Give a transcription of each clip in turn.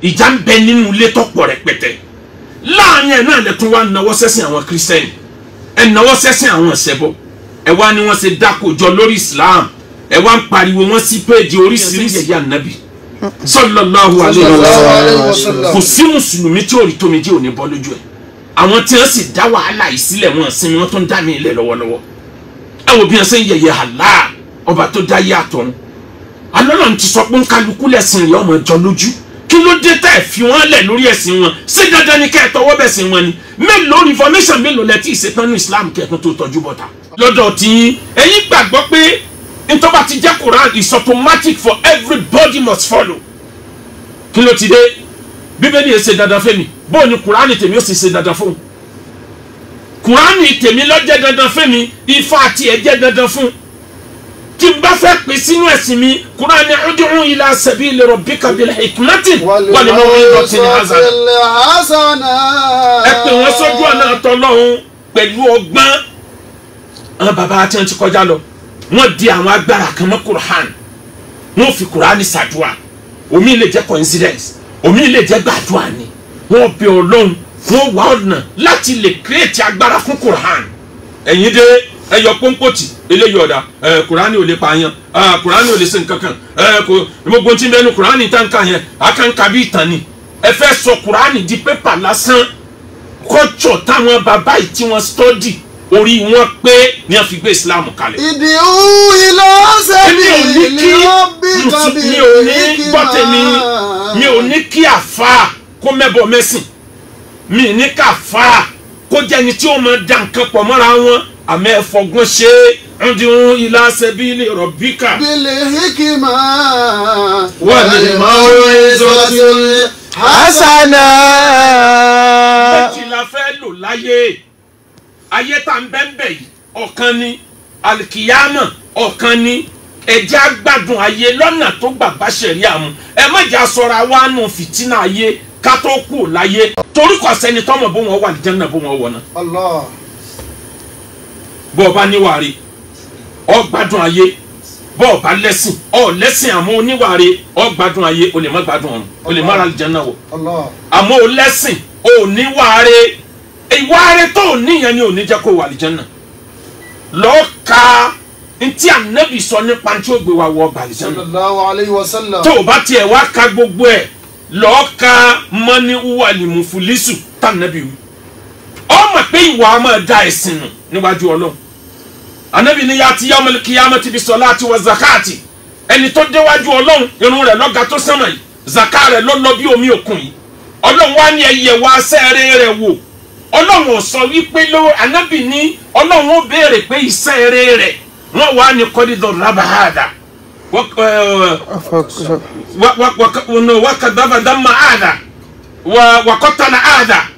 ìjà ń bẹ nínú ilé tó pọ̀ rẹpẹtẹ láàrin ẹ̀ náà lẹ tún wá náwó sẹ́sìn àwọn kírísítẹ́nì ẹ̀ náwó sẹ́sìn àwọn ṣẹbọ ẹ̀ wá ní wọ́n ṣe dákòjọ lórí Islam ẹ̀ wá ń pariwo wọ́n sí péèjì oríṣiríṣi yà nàbì sallallahu alaihi wasallam kò sí mùsùlùmí tí ò rí tómi jẹ́ òní bọ́ lójú ẹ̀ àwọn tí wọ́n sì dá wàhálà yìí sílẹ̀ wọ́n sinmi wọ́n tó ń dá mi ilẹ̀ lọ́wọ́lọ́wọ́ ẹ wo bí wọ́n ṣe ń yẹ̀yẹ́ Allah ọba tó dá yé àtọ̀run alọ́lọ́run ti sọ pé ń kálukú lẹ́sìn rẹ̀ ọmọ jọ lójú kí ló dé tẹ́ ẹ̀ fi wọ́n lẹ̀ lórí ẹ̀sìn wọn ṣé dandan ni kẹ́ ẹ̀ tọwọ́ bẹ̀ sìn wọn ni mélòó reformation mélòó lẹ tí ìṣetán ní Islam kẹ́ẹ̀kan tó tọ́jú bọ́ta lọ́dọ̀ tí ẹ̀yin gbàgbọ́ pé ntọ́ba ti jẹ́ Quran is automatic for everybody must follow kí ló ti dé bíbélì yẹn ṣe dandan fún mi bóò ni Quran tèmi ó sì ṣe dandan fún Quran tèmi ló jẹ́ dandan fún mi Ifá àti ẹ̀ jẹ́ dandan fún tí n bá fẹ́ pè sínú ẹ̀sìn mi Quran ni ud'u ila sabili rabbika bil hikmati wal maw'izatil hasana ẹ pè wọ́n sójú ọ̀nà tọ́lọ́hún pẹ̀lú ọgbọ́n àwọn bàbá àti ẹ̀ ti kọjá lọ wọ́n di àwọn agbára kan mọ́ Quran wọ́n fi Quran ṣàdúrà omi lè jẹ́ coincidence omi lè jẹ́ gbàdúrà ni wọ́n bẹ Ọlọ́run wọ́n wá ọ̀nà láti lè create agbára fún Quran ẹ̀yin dé ẹyọ pọ́npọ́tì eléyìí ọ̀dà Quran ò lè pààyàn Quran ò lè ṣe nǹkan kan gbogbo tí mẹ́nu Quran tànká yẹn akànká bí ìtàn ni ẹ fẹ́ sọ Quran di pépà lásán kọ́tsọ̀ táwọn bàbá yìí tí wọ́n study orí wọn pé ní a fi gbé Islam kalẹ̀. ìdí òun ilé ọ̀sẹ̀ mi ò ní gbọ́tẹ̀mí mi ò ní kí àfa kó mẹ́bọ̀ mẹ́sìn mi ní ká àfa kó jẹ́ni tí ó máa da nǹkan pọ̀ mọ́ra wọn àmọ́ ẹ fọgbọ́n ṣe ud'u ila sabili rabbika. bil hikma wal maw'izatil hasana. méjì la fẹ́ lò láyé ayé tá ń bẹ́ẹ̀ yìí ọ̀kan ni alikiyama ọ̀kan ni ẹ̀jẹ̀ agbádùn ayé lọ́nà tó gbàgbá ṣẹ̀rí àmú ẹ má jà sọ̀rọ̀ wa nù fìtínà ayé ká tó kú láyé torí kò sẹ́ni tọ́mọ̀ bó wọn wà ní Jánnà bó wọn wọ̀ náà. Allah. bọ́ ọba níwàre ọ gbádùn ayé bọ́ ọba lẹ́sìn ọ lẹ́sìn àmọ́ oníwàre ọ gbádùn ayé o lè má gbádùn ọ̀run o lè má ra Jánnà wọ̀ àmọ́ o lẹ́sìn o níwàre ìwàre tó níyẹn ni ò ní jẹ́ kó wà ní Jánnà lọ́ọ́ ka ntí Ànábì sọ nípa tí ó gbé wa wọ ọgbà ní Jánnà sallallahu alayhi wa sallam. tó o bá tiẹ̀ wá ka gbogbo ẹ̀ lọ́ọ́ ka mọ́ni wàlì mùfúlísù tànàbí wù ọ mọ̀ pé ìwà máa da ẹ̀sìn nù níwájú Ọlọ́run Ànábì ní yàtí yawmal qiyamati bi salati wa zakati ẹni tó déwájú Ọlọ́run irun rẹ̀ lọ́ga tó sánmà yìí zaka rẹ̀ lọ́lọ́ bí omi òkun yìí Ọlọ́run wá ní ẹyẹ wá sẹ́ẹ̀rẹ́ rẹ̀ wò Ọlọ́run sọ wípé ló Ànábì ní Ọlọ́run ó béèrè pé ìsẹ́ẹ̀rẹ́ rẹ̀ wọ́n wá ní kọ́dídọ̀ rabahada wakadaba dama ada wakọtana ada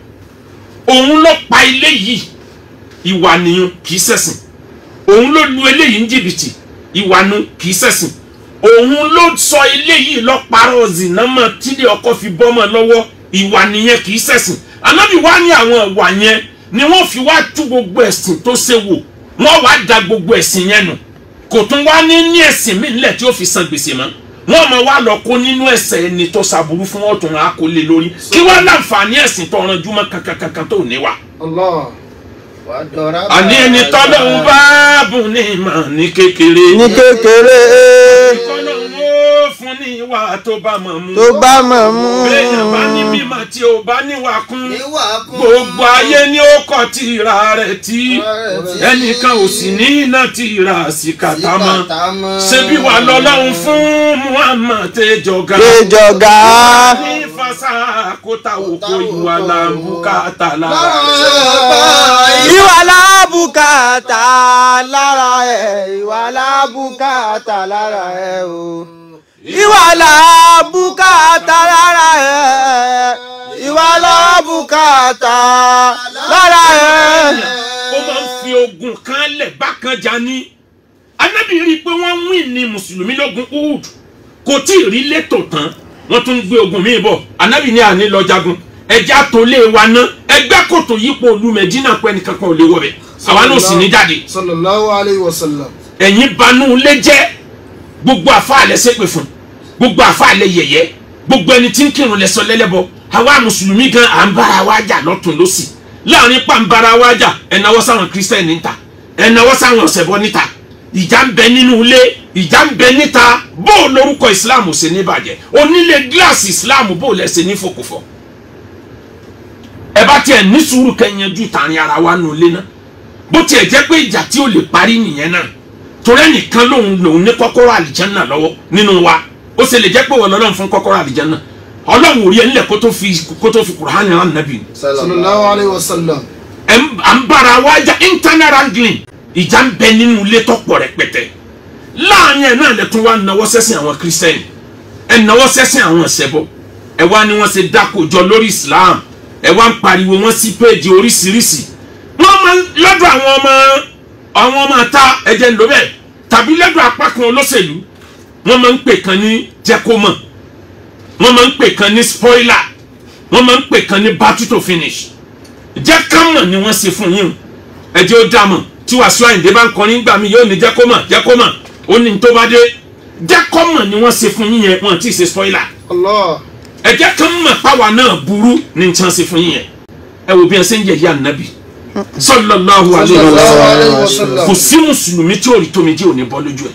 òun ló pa ilé yìí ìwà nìyẹn kì í ṣẹ̀sìn òun ló lu eléyìí ní jìbìtì ìwà nu kì í ṣẹ̀sìn òun ló sọ ilé yìí lọ parọ́ zinama tílé ọkọ fi bọ́mọ lọ́wọ́ ìwà nìyẹn kì í ṣẹ̀sìn Ànábì wá ní àwọn ìwà yẹn ni wọ́n fi wá tú gbogbo ẹ̀sìn tó ṣe wò wọ́n wá da gbogbo ẹ̀sìn yẹn nù kò tún wá ní ẹ̀sìn mi nílẹ̀ tí ó fi san gbèsè mọ́ wọ́n máa wá lọ kó nínú ẹ̀ṣẹ̀ ẹni tó ṣàbùrú fún ọ̀tún àkọlé lórí kí wọ́n láǹfààní ẹ̀sìn tó ranjú mọ́ kankan tó níwà. àní ẹni tọ́lọ́hún bá bùn ní ìmọ̀ ní kékeré. ní kékeré. ìkọlọ́hún ó fún ní ìwà tó bá mọ̀ mú. tó bá mọ̀ mú. béèyàn bá ní mímọ̀ tí ò bá níwà kún. gbogbo ayé ni ó kọ́ tìra rẹ̀ tí ẹnìkan ò sì ní iná tìra síkàtà mọ́. ṣebí wà lọ́lọ́hún fún Muhammad tẹjọga. ní fasa kóta òkò ìwà làǹbùkátà lára. ìwà làbùkátà lára ẹ̀ ìwà làbùkátà lára ẹ̀ o. ìwà làbùkátà lára ẹ̀ ìwà làbùkátà lára ẹ̀. ó máa ń fi ogun kan lẹ̀ bákan jà ní. Ànábì rí i pé wọ́n ń win ní mùsùlùmí lógun Uhud kò tí ì rí létò tán wọ́n tún gbé ogun míì bọ̀ Ànábì ní àní lọ jagun ẹja tó lé wa ná ẹgbẹ́ kòtò yípo olú Mẹdínà pé ẹnìkan kan ò lè wọ̀ bẹ̀ àwa náà sì ní jáde. sallallahu alayhi wa sallam. ẹ̀yin banú lé jẹ́ gbogbo àfáà lẹ ṣépè fún, gbogbo àfáà lẹ yẹ̀yẹ́, gbogbo ẹni tí ń kírun lẹ sọ lẹ́lẹ́bọ. Àwa mùsùlùmí gan à ń bára wa jà lọ́tùn lósì. Láàrin pa ń bára wa jà, ẹ nawọ́ sáwọn kírísítẹ́nì níta, ẹ nawọ́ sáwọn ọ̀sẹ̀bọ níta. Ìjà ń bẹ nínú ilé, ìjà ń bẹ níta. Bó lórúkọ ìsìláàmù ṣe ní bàjẹ́, onílé gíláàsì ìsìláàmù bó lẹ ṣe ní fòkòfò. Ẹ bá tiẹ̀ ní sùúrù kẹ́yìnjú tààrin ara wa nù ilé náà. Bó tiẹ̀ jẹ́ pé ìjà tí ó lè parí nìyẹn náà. Torí ẹnìkan lòun ní kọ́kọ́rọ́ àlìjánnà lọ́wọ́ nínú wa. Ó ṣe lè jẹ́ pé wọ́n lọ́lọ́run fún kọ́kọ́rọ́ àlìjánnà. Ọlọ́run ò rí ẹ nílẹ̀ kó tó fi Kùránì rán nàbì. sallallahu alayhi wa sallam. À ń bára wa jà internal wrangling. Ìjà ń bẹ nínú ilé tọ́pọ̀ rẹpẹtẹ. Láàrin ẹ̀ náà lẹ tún wá nawọ́ sẹ́sìn àwọn kírísítẹ́nì. Ẹ nawọ́ sẹ́sìn àwọn ìṣẹbọ. Ẹ wá ní wọ́n ṣe dákòjọ lórí Islam. Ẹ wá ń pariwo wọn sí péèjì oríṣiríṣi. Wọ́n máa ń lọ́dọ̀ àwọn ọmọ ta ẹ̀jẹ̀ ń lò bẹ́ẹ̀ tàbí lọ́dọ̀ apá kan olóṣèlú. Wọ́n máa ń pè kan ní jẹ́kómọ̀. Wọ́n máa ń pè kan ní spoiler. Wọ́n máa ń pè kan ní battle to finish. Jẹ́kámọ̀ ni wọ́n ṣe fún yín. Ẹ jẹ́ ó dámọ̀ tí Wasiu Ayinde bá ń kọrin gbà mí yóò ní jẹ́kómọ̀ ó ní tó bá dé. Jẹ́kómọ̀ ni wọ́n ṣe fún yín yẹn, wọ́n ti ṣe spoiler. Allah. Ẹ jẹ́ ká mọ̀ páwa náà burú ní nǹkan ṣe fún yín yẹn. Ẹ wo bí ẹ ṣe ń yẹ̀yẹ́ ànábì sallallahu alaihi wasallam. Kò sí mùsùlùmí tí ò rí tómi jẹ́ òní bọ́ lójú ẹ̀.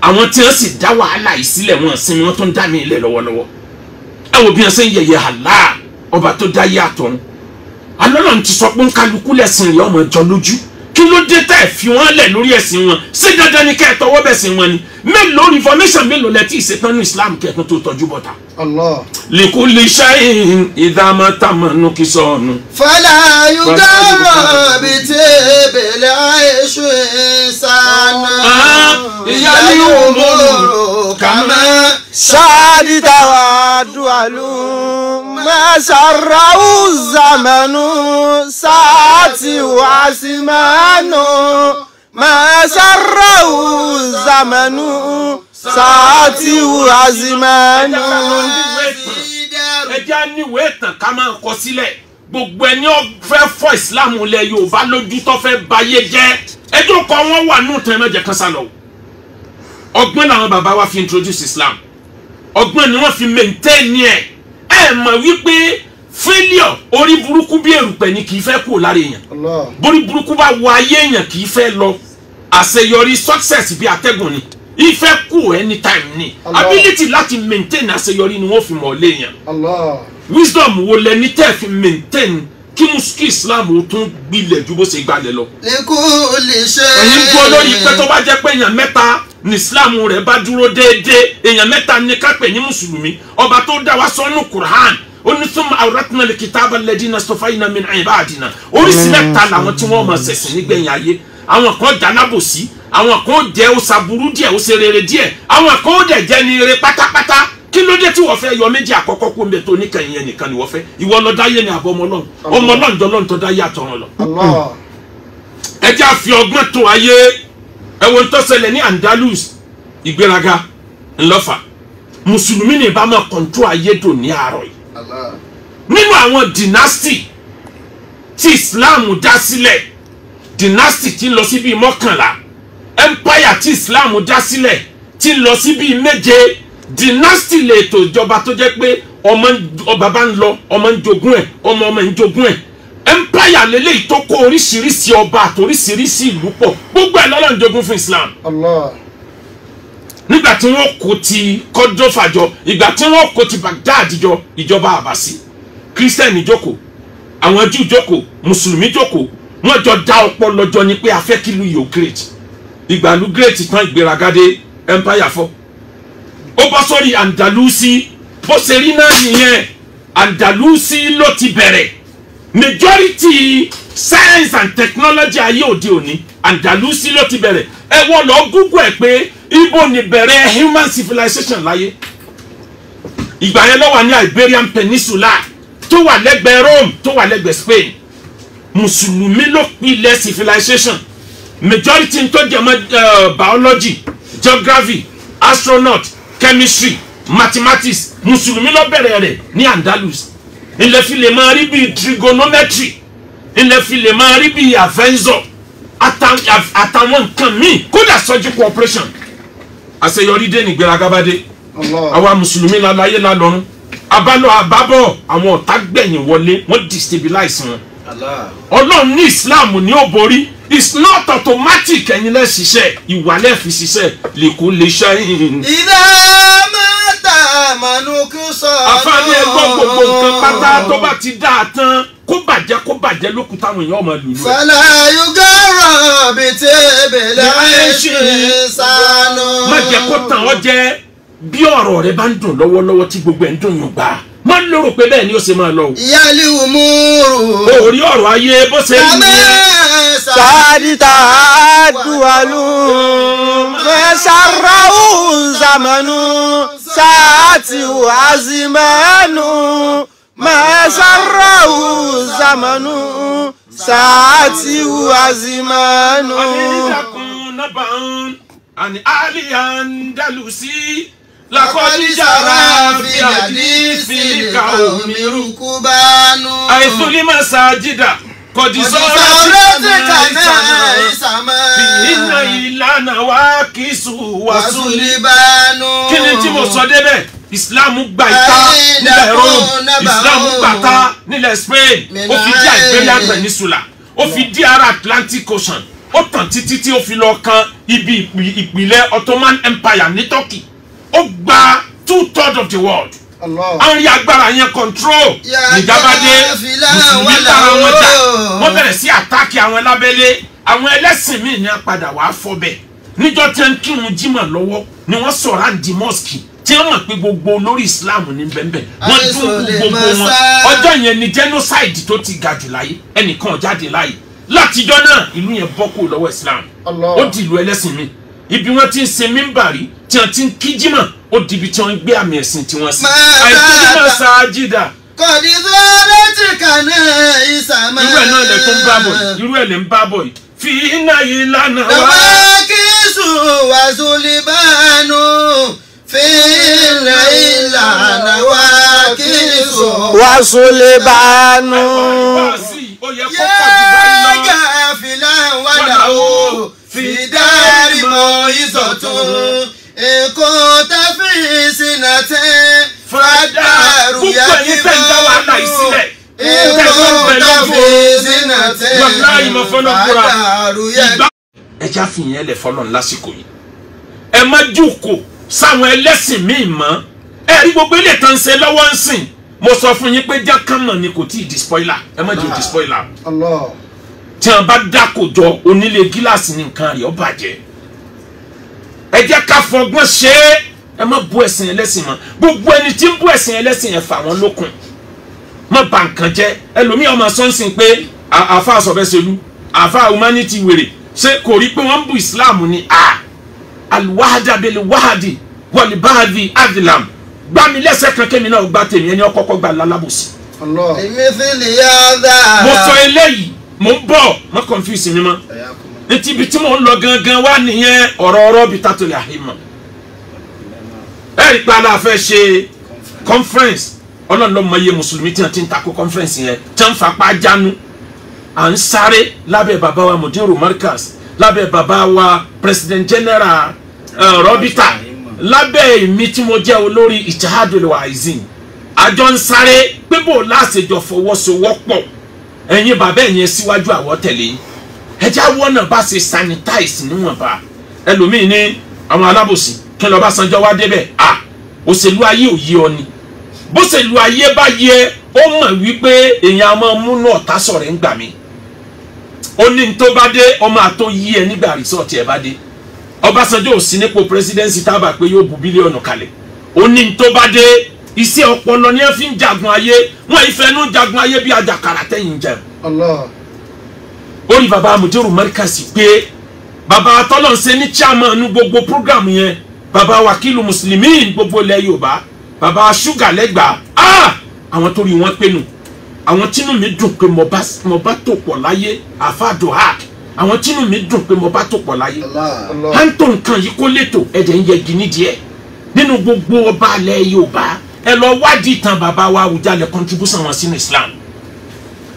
Àwọn tí wọ́n sì dá wàhálà yìí sílẹ̀ wọn sinmi wọ́n tó ń dá mi ilẹ̀ lọ́wọ́lọ́wọ́. Ẹ wo bí ẹ ṣe ń yẹ̀yẹ́ Allah ọba tó dá yé àtọ̀run. Alọ́lọ́run ti sọ pé ń kálukú lẹ̀sìn rẹ̀ ọmọ ìjọ lójú. Kí ló dé tẹ́ fi wọ́n lẹ̀ lórí ẹ̀sìn wọn? Ṣé dandan ni kẹ́ ẹ tọwọ́ bẹ̀sìn wọn ni? Mélòó information mélòó lẹ tí ìṣetán ní Islam kẹ́ẹ̀kan tó tọ́jú bọ́ta? Allah. Likulli shay'in idha ma tamanu kisanu. Fala yudama bitibili aishu insana. Iyali umuru kama shadi tawadualu ma sharrau zamanu saati wasimanu ma sharrau zamanu saati wasimanu. Ẹjẹ́ níwèé tàn ká máa kọ sílẹ̀. Gbogbo ẹni ó fẹ́ fọ́ ìsìláàmù ilẹ̀ Yorùbá lójú tó fẹ́ bayé jẹ́. Ẹjọ́ kọ́ wọ́n wà nù tán ẹ̀mẹ́jẹ̀ kan sálọ. Ọgbọ́n làwọn bàbá wa fi introduce Islam. Ọgbọ́n ni wọ́n fi maintain ẹ̀. Ẹ mọ̀ wípé failure orí burúkú bí èrùpẹ̀ ni kì í fẹ́ kú lára èèyàn. Borí burúkú bá wọ ayé èèyàn kì í fẹ́ lọ. Àṣeyọrí success bí atẹ́gùn ni. Ìfẹ́ kú anytime ni. Ability láti maintain àṣeyọrí ni wọ́n fi mọ̀ léèyàn. Wisdom wo lẹni tẹ́ fi maintain kí Islam ó tún gbilẹ̀ ju bó ṣe gbalẹ̀ lọ. Likulli shay'in. Ẹ̀yin kú olórí pé tó bá jẹ́ pé èèyàn mẹ́ta ní Islam rẹ̀ bá dúró déédéé èèyàn mẹ́ta ní ká pè ní mùsùlùmí ọba tó dá wa sọ́nù Qur'an ó ní thumma awratna al-kitaba alladhina istafayna min ibadina. Oríṣi mẹ́ta làwọn tí wọ́n máa ṣẹ̀sìn nígbẹ̀yìn ayé. Àwọn kan jálábòsí, àwọn kan jẹ́ ó ṣaburú díẹ̀ ó ṣe rere díẹ̀, àwọn kan ó dẹ̀ jẹ́ ní rere pátápátá. Kí ló dé tí wọ́n fẹ́ yọ méjì àkọ́kọ́ kó ń bẹ tó níkẹyìn yẹn nìkan ni wọ́n fẹ́? Ìwọ lọ dáyé ni àbọ̀ ọmọ Ọlọ́run jọ lọ́run tó dáyé àtọ̀run lọ. Ẹ jẹ́ àfi ọgbọ́n tó ayé ẹ̀wọ̀n tó ṣẹlẹ̀ ní Andalus ìgbéraga ńlọ́fà mùsùlùmí ní ìbámu kọ̀ǹtó ayé dò ní àárọ̀ yìí. Nínú àwọn dynasty tí Islam dá sílẹ̀ dynasty tí ń lọ sí bíi 11 empire tí Islam dá sílẹ̀ tí ń lọ sí bíi 7 dynasty lè tó ìjọba tó jẹ́ pé ọmọ bàbá ń lọ ọmọ ń jogún ẹ̀ ọmọ ń jogún ẹ̀ empire lélẹ́yìí tó kó oríṣiríṣi ọba àti oríṣiríṣi ìlú pọ̀ gbogbo ẹ̀ lọ́lọ́run jogún fún Islam. Nígbà tí wọ́n kó ti Kọ́dọ́fà jọ ìgbà tí wọ́n kó ti Baghdad jọ ìjọba Àbàsí Christian jókòó àwọn Júù jókòó mùsùlùmí jókòó wọ́n jọ dá ọpọlọ jọ ni pé a fẹ́ kí ìlú yìí ó great ìgbàlú great tán ìgbéraga dé empire fọ́. Ó bọ́ sórí Andalusi bó ṣe rí náà nìyẹn Andalusi ló ti bẹ̀rẹ̀ majority science and technology ayé òde òní Andalusi ló ti bẹ̀rẹ̀ ẹ wọ́n lọ Google ẹ̀ pé ibo ni bẹ̀rẹ̀ human civilization láyé. Ìgbà yẹn ló wà ní Iberian Peninsula tó wà lẹ́gbẹ̀ẹ́ Rome tó wà lẹ́gbẹ̀ẹ́ Spain. Mùsùlùmí ló pilẹ̀ civilization majority tó jẹ́ mọ́ biology geography astronaut chemistry mathematics mùsùlùmí ló bẹ̀rẹ̀ rẹ̀ ní Andalus. Ilẹ̀ fi lè máa rí bíi trigonometry ilẹ̀ fi lè máa rí bíi Avenzo àtàwọn nǹkan míì kódà surgical operation àṣeyọrí dé nígbéraga bá dé àwa mùsùlùmí láláyé lálọ́run abálọ àbábọ̀ àwọn ọ̀tá gbẹ̀yìn wọlé wọ́n destabilize wọn ọlọ́run ní islam ní ó borí it's not automatic ẹ̀yin lẹ́ ṣiṣẹ́ ìwà lẹ́ fi ṣiṣẹ́ lè kó lè ṣe yín. ìdá mẹ́ta mọ̀nùkú sọ. àfààní ẹgbọ́n gbogbo nǹkan pátá tó bá ti dáa tán kó bàjẹ́ lókun táwọn èèyàn máa lù lù. fàlà yugara bìtì bẹ̀lẹ̀ ẹ̀ṣin sànù. má jẹ́ kó tàn ọ́ jẹ bí ọ̀rọ̀ rẹ bá ń dùn lọ́wọ́lọ́wọ́ tí gbogbo ẹ̀ ń dùn yàn gbà má lérò pé bẹ́ẹ̀ ni ó ṣe máa lọ. ìyáálé umuru. orí ọ̀rọ̀ ayé bó ṣe ń yẹ. sadita duwalu mesarau zamanu saati azimanu mesarau zamanu saati azimanu. alidakun naban ani aliyandalusi lakọdijara fi hadisi ka omiru kubanu. àìsùnlé masajida kọdisọrọ ti kana isama fìhínà ìlànà wa kìsù wàsùlìbánu. kí ni tí mo sọ débẹ̀ ìsìlámù gba ìta nílẹ̀ Rome ìsìlámù gbàta nílẹ̀ Spain ó fi dí Iberian Peninsula ó fi dí ara Atlantic Ocean ó tàn títí tí ó fi lọ kan ibi ìpìlẹ̀ Ottoman Empire ní Turkey ó gba 2/3 of the world. àwọn yà agbára yẹn control ìjábádé mùsùlùmí tara wọn jà wọ́n bẹ̀rẹ̀ sí àtàkì àwọn lábẹ́lé àwọn ẹlẹ́sìn míì ní apàdà wàá fọbẹ̀ níjọ́ tí wọ́n kírun jímọ̀ lọ́wọ́ ni wọ́n sọ̀rọ̀ àǹdí mosque tí wọ́n mọ̀ pé gbogbo olórí Islam ní bẹ́ẹ̀ wọ́n dún gbogbo wọn ọjọ́ yẹn ni genocide tó ti ga jù láyé ẹnìkan jáde láyé látijọ́ náà ìlú yẹn bọ́ kó lọ́wọ́ Islam ó di ìlú ẹlẹ́sìn mi ibi wọ́n ti ń ṣe mímbàrí tí wọ́n ti ń kí jímọ̀ ó di ibi tí wọ́n ń gbé àmì ẹ̀sìn tí wọ́n sí àìsíjímọ̀ sáájídà. kọ̀dí sọ́ọ́rẹ́ ti kàná ìsàmà. irú ẹ̀ náà lẹ̀ tó ń bá bọ̀ irú ẹ̀ lẹ̀ ń bá bọ̀ yìí fi iná yìí lánàá wá. dàwa kìsù wàsùlìbánu fi iná ìlànà wá kìsù wàsùlìbánu. ó yẹ kó pọ̀ jù báyìí lọ. yẹ́gà fìlà wàdà o fìdárì mọ́ ìsọ̀tún èkó tàbí sinatẹ́ fàdàrú yá kí ló èkó tàbí sinatẹ́ fàdàrú yá kí. ẹ já fi yẹn lẹ fọlọ́n lásìkò yìí ẹ má jókòó sáwọn ẹlẹ́sìn míì mọ́ ẹ rí gbogbo ilé tán ṣe lọ́wọ́ ń sìn mo sọ fún yín pé jákàmọ̀ ni kò tí ì di spoiler ẹ má jẹ́ di spoiler tí wọn bá dákòjọ onílé gíláàsì ní nǹkan rẹ̀ ó bàjẹ́ ẹ jẹ́ ká fọgbọ́n ṣe é ẹ má bú ẹ̀sìn ẹlẹ́sìn mọ́ gbogbo ẹni tí ń bú ẹ̀sìn ẹlẹ́sìn yẹn fà wọ́n lókun má bà nǹkan jẹ́ ẹlòmíì ọmọ sọ́nsìn pé àfa àsọ̀bẹ́sẹ̀lú àfa humanity wèrè ṣé kò rí pé wọ́n ń bú Islam ni alwahada bil wahadi wal bahadi adlam gbami lẹ́sẹ̀ kan kémi náà gbá tèmi ẹni ọkọ̀ọ̀kọ̀ gbà lálábòsí. mo sọ eléyìí mo ń bọ̀ mo confuse mi mọ́ etí ibi tí mo ń lọ gangan wá nìyẹn ọ̀rọ̀ bí tatoli àhìmọ̀ ẹ̀rí pa la fẹ́ ṣe conference ọlọ́run ló mọ iye mùsùlùmí tí wọ́n ti ń takò conference yẹn tí wọ́n ń fapá jánu à ń sáré lábẹ́ bàbá wa mudiru markaz lábẹ́ bàbá wa president general Robita lábẹ́ èmi tí mo jẹ́ olórí Ittihadul Wa'izin àjọ ń sáré pé bò láṣẹjọ fọwọ́sowọ́pọ̀ ẹ̀yin bàbá ẹ̀yin síwájú àwọ̀ tẹ̀lé yín ẹjẹ́ àwọn náà bá ṣe sanitize níwọ̀nba ẹlòmíì ní àwọn alábòsí kí lọ́ọ́ bá sanjọ́ wá débẹ̀ òṣèlú ayé ò yé ọ ni bóṣèlú ayé bá yẹ ó mọ̀ wípé èèyàn máa múnú ọ̀tá sọ̀rọ̀ ń gbà mí ó ní tó bá dé ọmọ àtó yí ẹ nígbà rìsọ́ọ̀tì ẹ bá dé Ọbásanjọ́ ò sí nípò presidency tábà pé yóò bu bílíọ̀nù kalẹ̀ ó ní tó bá dé iṣẹ́ ọpọlọ ni ẹ fi ń jagun ayé wọn ìfẹ́nu jagun ayé bí àjàkàrà tẹ̀yìn jẹ. orí baba mudiru markaz pé baba tọ́lọ̀ ń ṣe ní chairman gbogbo program yẹn baba wakilu muslimin gbogbo ilẹ̀ Yorùbá baba ṣúgà lẹ́gbàá àwọn tó rí wọn pé nù àwọn tínú mi dùn pé mo bá tó pọ̀ láyé àfàdù hàk àwọn tínú mi dùn pé mo bá tó pọ̀ láyé hanto nǹkan yìí kó létò ẹ̀jẹ̀ ń yẹ gini díẹ̀ nínú gbogbo ọba ilẹ̀ Yorùbá ẹ lọ wádìí ìtàn bàbá wa Àwùjalẹ̀ contribution wọn sínú Islam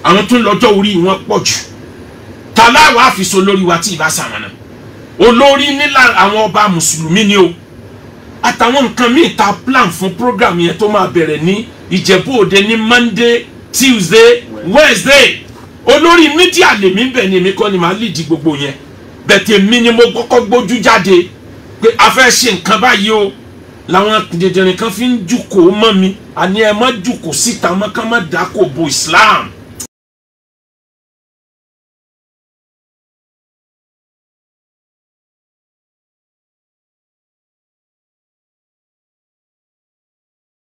àwọn tó ń lọ́jọ́ orí wọn pọ̀ jù tàlá wàá fi so lórí wa tí ìbá sàmànà olórí nílà àwọn ọba mùsùlùmí ni o àtàwọn nǹkan míì ta plan fún program yẹn tó máa bẹ̀rẹ̀ ní Ìjẹ̀bú Òde ní Monday, Tuesday, Wednesday. Olórí mídíà lèmi bẹ̀ ni èmi kọ́ ni màá lead gbogbo yẹn, bẹ̀tẹ̀ mi ni mo kọ́kọ́ gbójú jáde pé a fẹ́ ṣe nǹkan báyìí o. Làwọn dèdèrè kan fi ń jùkò mọ́ mi, àní ẹ má jùkò síta mọ́ ká má dákò bo Islam.